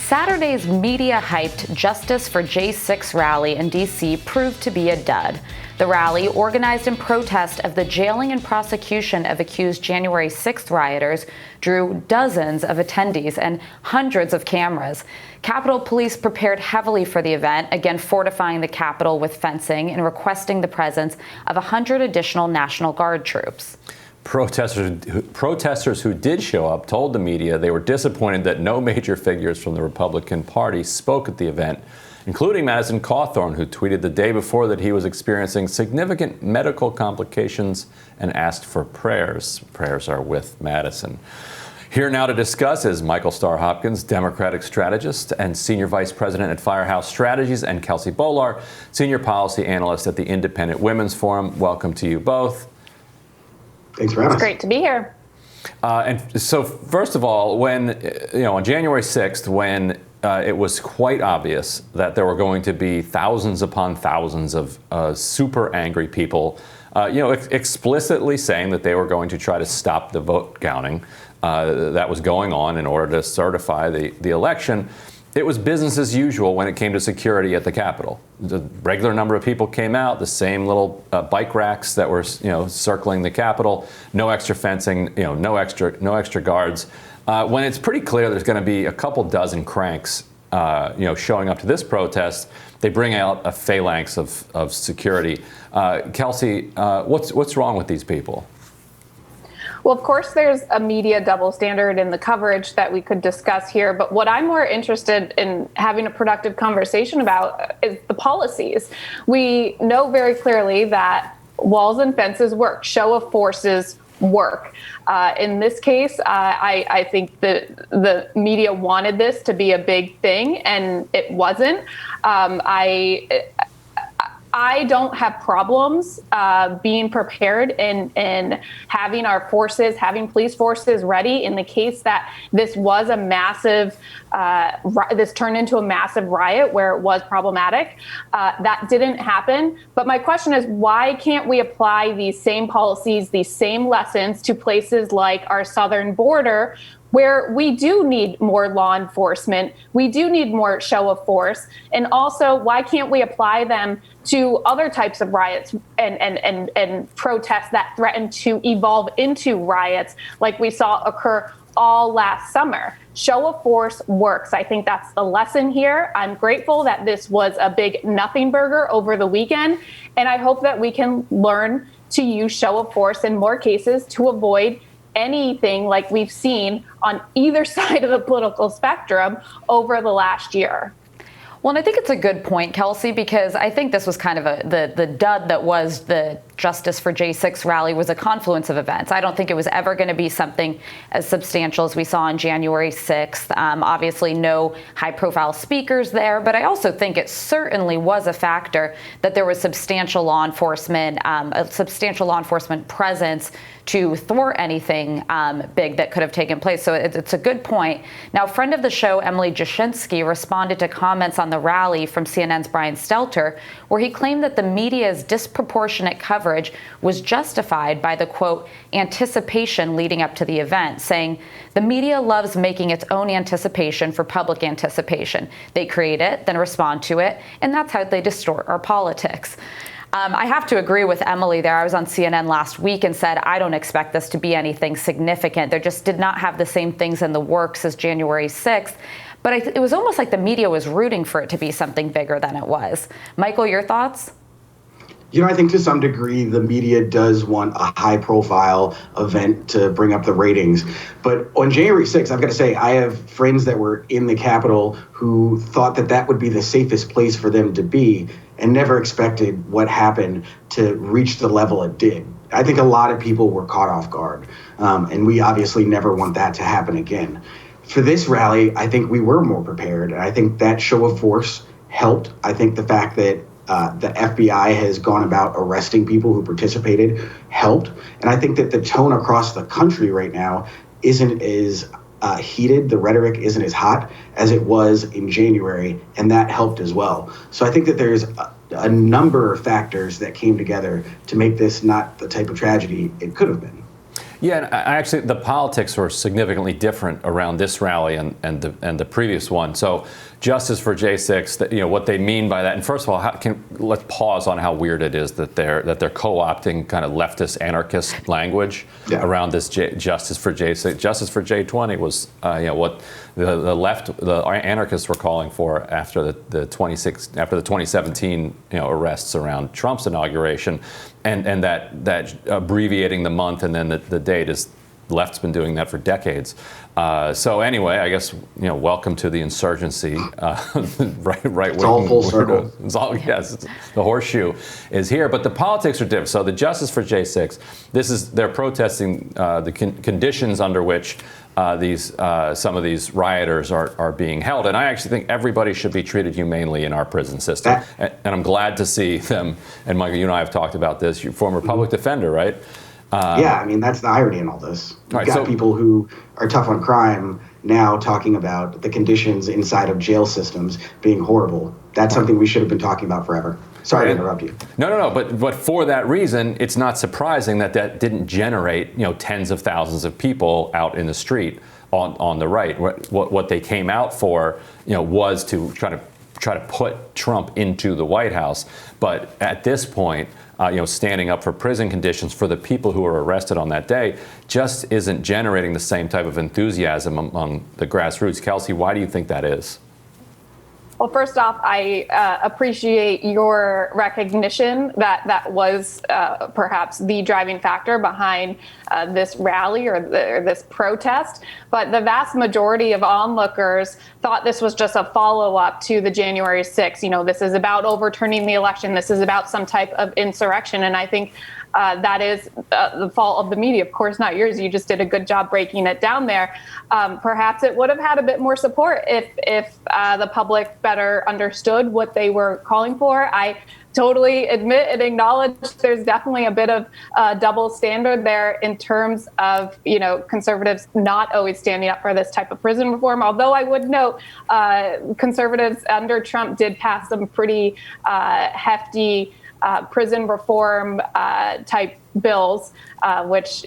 Saturday's media-hyped Justice for J6 rally in D.C. proved to be a dud. The rally, organized in protest of the jailing and prosecution of accused January 6th rioters, drew dozens of attendees and hundreds of cameras. Capitol Police prepared heavily for the event, again fortifying the Capitol with fencing and requesting the presence of 100 additional National Guard troops. Protesters who did show up told the media they were disappointed that no major figures from the Republican Party spoke at the event, including Madison Cawthorn, who tweeted the day before that he was experiencing significant medical complications and asked for prayers. Prayers are with Madison. Here now to discuss is Michael Starr Hopkins, Democratic strategist and Senior Vice President at Firehouse Strategies, and Kelsey Bolar, Senior Policy Analyst at the Independent Women's Forum. Welcome to you both. Thanks for having us. It's great to be here. And so, first of all, when, on January 6th, when it was quite obvious that there were going to be thousands upon thousands of super angry people, explicitly saying that they were going to try to stop the vote counting that was going on in order to certify the election, it was business as usual when it came to security at the Capitol. The regular number of people came out, the same little bike racks that were, circling the Capitol, no extra fencing, no extra guards. When it's pretty clear there's going to be a couple dozen cranks, showing up to this protest, they bring out a phalanx of security. Kelsey, what's wrong with these people? Well, of course, there's a media double standard in the coverage that we could discuss here. But what I'm more interested in having a productive conversation about is the policies. We know very clearly that walls and fences work, show of forces work. In this case, I think that the media wanted this to be a big thing, and it wasn't. I don't have problems being prepared and having our forces, having police forces ready in the case that this was a massive, this turned into a massive riot where it was problematic. That didn't happen. But my question is, why can't we apply these same policies, these same lessons to places like our southern border, where we do need more law enforcement, we do need more show of force, and also why can't we apply them to other types of riots and protests that threaten to evolve into riots like we saw occur all last summer? Show of force works. I think that's the lesson here. I'm grateful that this was a big nothing burger over the weekend, and I hope that we can learn to use show of force in more cases to avoid anything like we've seen on either side of the political spectrum over the last year. Well, and I think it's a good point, Kelsey, because I think this was kind of the dud that was the Justice for J6 rally was a confluence of events. I don't think it was ever going to be something as substantial as we saw on January 6th. Obviously, no high-profile speakers there, but I also think it certainly was a factor that there was substantial law enforcement presence to thwart anything big that could have taken place. So it's a good point. Now, a friend of the show, Emily Jashinsky, responded to comments on the rally from CNN's Brian Stelter, where he claimed that the media's disproportionate coverage was justified by the, quote, anticipation leading up to the event, saying the media loves making its own anticipation for public anticipation. They create it, then respond to it, and that's how they distort our politics. I have to agree with Emily there. I was on CNN last week and said, I don't expect this to be anything significant. They just did not have the same things in the works as January 6th. But it was almost like the media was rooting for it to be something bigger than it was. Michael, your thoughts? I think to some degree the media does want a high-profile event to bring up the ratings. But on January 6th, I've got to say, I have friends that were in the Capitol who thought that that would be the safest place for them to be and never expected what happened to reach the level it did. I think a lot of people were caught off guard, and we obviously never want that to happen again. For this rally, I think we were more prepared, and I think that show of force helped. I think the fact that the FBI has gone about arresting people who participated helped. And I think that the tone across the country right now isn't as heated. The rhetoric isn't as hot as it was in January, and that helped as well. So I think that there's a number of factors that came together to make this not the type of tragedy it could have been. Yeah, and actually, the politics were significantly different around this rally and the previous one. So, justice for J6, what they mean by that. And first of all, let's pause on how weird it is that they're co-opting kind of leftist anarchist language around this justice for J6. Justice for J20 was what the anarchists were calling for after the 2017 arrests around Trump's inauguration, and that abbreviating the month and then the date is. Left's been doing that for decades. So anyway, I guess welcome to the insurgency. Right. It's all full circle. It's all the horseshoe is here, but the politics are different. So the Justice for J6, they're protesting the conditions under which some of these rioters are being held, and I actually think everybody should be treated humanely in our prison system. And I'm glad to see them. And Michael, you and I have talked about this. You're former public defender, right? Yeah, I mean, that's the irony in all this. You've got people who are tough on crime now talking about the conditions inside of jail systems being horrible. That's something we should have been talking about forever. Sorry to interrupt you. No. But for that reason, it's not surprising that didn't generate tens of thousands of people out in the street on the right. What they came out for was to try to put Trump into the White House. But at this point, standing up for prison conditions for the people who were arrested on that day just isn't generating the same type of enthusiasm among the grassroots. Kelsey, why do you think that is? Well, first off, I appreciate your recognition that was perhaps the driving factor behind this rally or this protest. But the vast majority of onlookers thought this was just a follow-up to the January 6th. This is about overturning the election. This is about some type of insurrection. And I think that is the fault of the media, of course, not yours. You just did a good job breaking it down there. Perhaps it would have had a bit more support if the public better understood what they were calling for. I totally admit and acknowledge there's definitely a bit of double standard there in terms of, conservatives not always standing up for this type of prison reform. Although I would note conservatives under Trump did pass some pretty hefty prison reform type bills, which,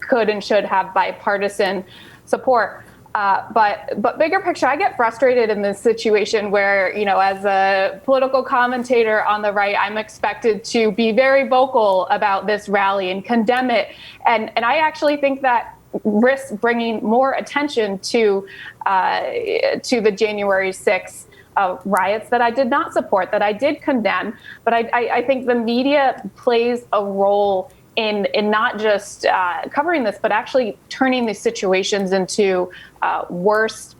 could and should have bipartisan support. But bigger picture, I get frustrated in this situation where, as a political commentator on the right, I'm expected to be very vocal about this rally and condemn it. And I actually think that risks bringing more attention to the January 6th riots that I did not support, that I did condemn. But I think the media plays a role in not just covering this, but actually turning these situations into worse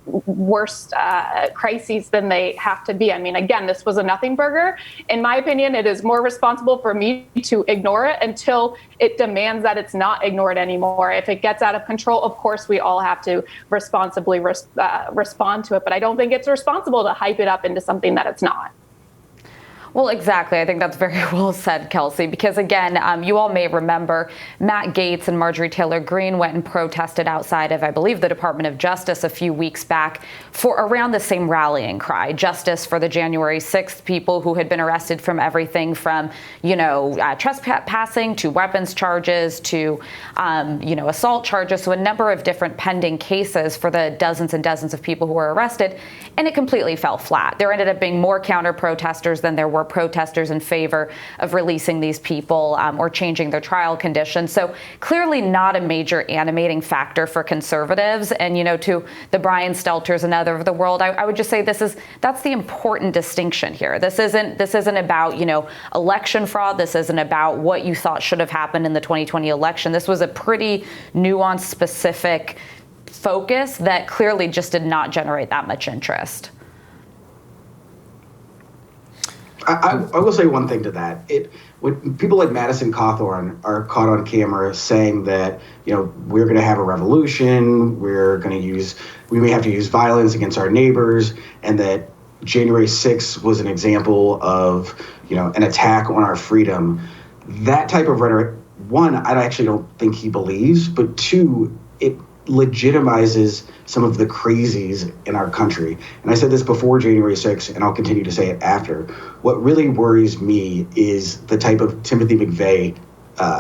crises than they have to be. I mean, again, this was a nothing burger. In my opinion, it is more responsible for me to ignore it until it demands that it's not ignored anymore. If it gets out of control, of course, we all have to responsibly respond to it. But I don't think it's responsible to hype it up into something that it's not. Well, exactly. I think that's very well said, Kelsey, because again, you all may remember Matt Gaetz and Marjorie Taylor Greene went and protested outside of, I believe, the Department of Justice a few weeks back for around the same rallying cry, justice for the January 6th people who had been arrested from everything from, trespassing to weapons charges to, assault charges. So a number of different pending cases for the dozens and dozens of people who were arrested. And it completely fell flat. There ended up being more counter protesters than there were protesters in favor of releasing these people or changing their trial conditions. So clearly not a major animating factor for conservatives. And, to the Brian Stelters and other of the world, I would just say that's the important distinction here. This isn't about, election fraud. This isn't about what you thought should have happened in the 2020 election. This was a pretty nuanced, specific focus that clearly just did not generate that much interest. I will say one thing to that. When people like Madison Cawthorn are caught on camera saying that, we're going to have a revolution, we may have to use violence against our neighbors, and that January 6th was an example of, an attack on our freedom. That type of rhetoric, one, I actually don't think he believes, but two, it legitimizes some of the crazies in our country. And I said this before January 6th, and I'll continue to say it after. What really worries me is the type of Timothy McVeigh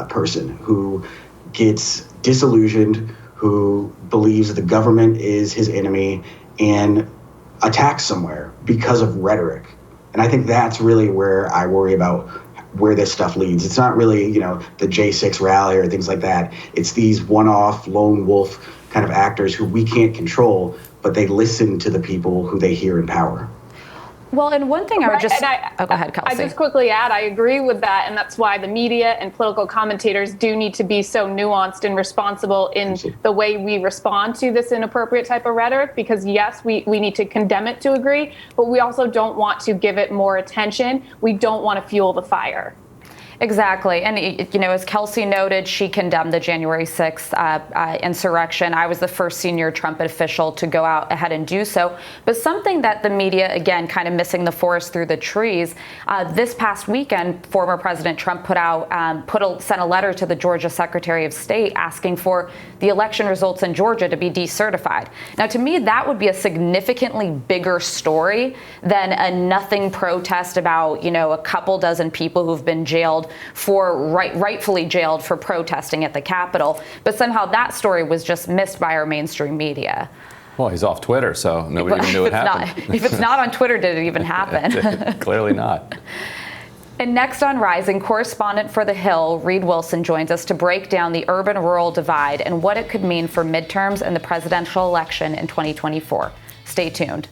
person who gets disillusioned, who believes the government is his enemy, and attacks somewhere because of rhetoric. And I think that's really where I worry about where this stuff leads. It's not really, the J6 rally or things like that. It's these one-off lone wolf kind of actors who we can't control, but they listen to the people who they hear in power. Well, and one thing I would just... go ahead, Kelsey. I just quickly add, I agree with that, and that's why the media and political commentators do need to be so nuanced and responsible in the way we respond to this inappropriate type of rhetoric, because yes, we need to condemn it to agree, but we also don't want to give it more attention. We don't want to fuel the fire. Exactly. And, as Kelsey noted, she condemned the January 6th insurrection. I was the first senior Trump official to go out ahead and do so. But something that the media, again, kind of missing the forest through the trees, this past weekend, former President Trump sent a letter to the Georgia Secretary of State asking for the election results in Georgia to be decertified. Now, to me, that would be a significantly bigger story than a nothing protest about, a couple dozen people who've been jailed rightfully jailed for protesting at the Capitol. But somehow that story was just missed by our mainstream media. Well, he's off Twitter, so nobody even knew it happened. If it's not on Twitter, did it even happen? Clearly not. And next on Rising, correspondent for The Hill, Reed Wilson, joins us to break down the urban-rural divide and what it could mean for midterms and the presidential election in 2024. Stay tuned.